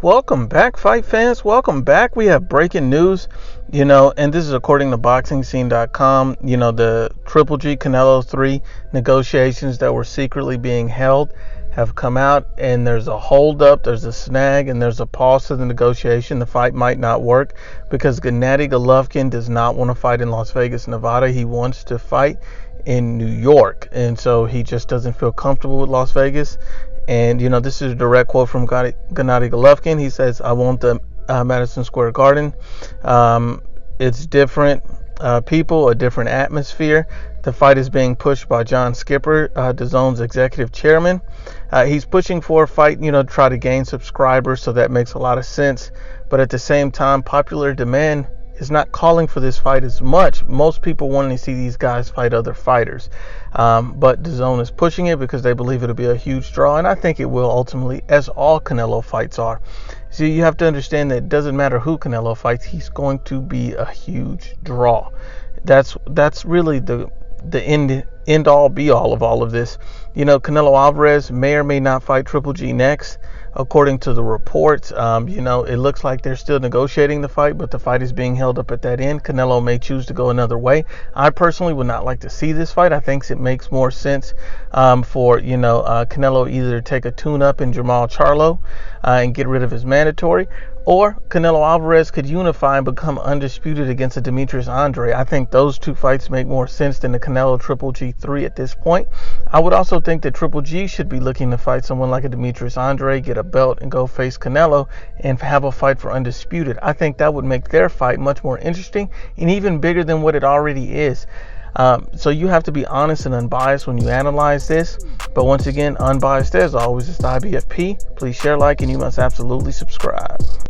Welcome back, fight fans. Welcome back. We have breaking news, and this is according to BoxingScene.com. The Triple G Canelo 3 negotiations that were secretly being held have come out, and there's a holdup, there's a snag, and there's a pause to the negotiation. The fight might not work because Gennady Golovkin does not want to fight in Las Vegas, Nevada. He wants to fight in New York, and so he just doesn't feel comfortable with Las Vegas. And this is a direct quote from Gennady Golovkin. He says, "I want the Madison Square Garden. It's different people, a different atmosphere. The fight is being pushed by John Skipper, DAZN's executive chairman. He's pushing for a fight, to try to gain subscribers, so that makes a lot of sense. But at the same time, popular demand is not calling for this fight as much. Most people want to see these guys fight other fighters. But DAZN is pushing it because they believe it'll be a huge draw, and I think it will ultimately, as all Canelo fights are. So you have to understand that it doesn't matter who Canelo fights, he's going to be a huge draw. That's really the end all be all of all of this. Canelo Alvarez may or may not fight Triple G next. According to the reports, it looks like they're still negotiating the fight, but the fight is being held up at that end. Canelo may choose to go another way. I personally would not like to see this fight. I think it makes more sense for Canelo either take a tune-up in Jamal Charlo and get rid of his mandatory, or Canelo Alvarez could unify and become undisputed against a Demetrius Andre. I think those two fights make more sense than the Canelo Triple G3 at this point. I would also think that Triple G should be looking to fight someone like a Demetrius Andre, get a belt, and go face Canelo and have a fight for undisputed. I think that would make their fight much more interesting and even bigger than what it already is. So you have to be honest and unbiased when you analyze this. But once again, unbiased as always, it's the IBFP. Please share, like, and you must absolutely subscribe.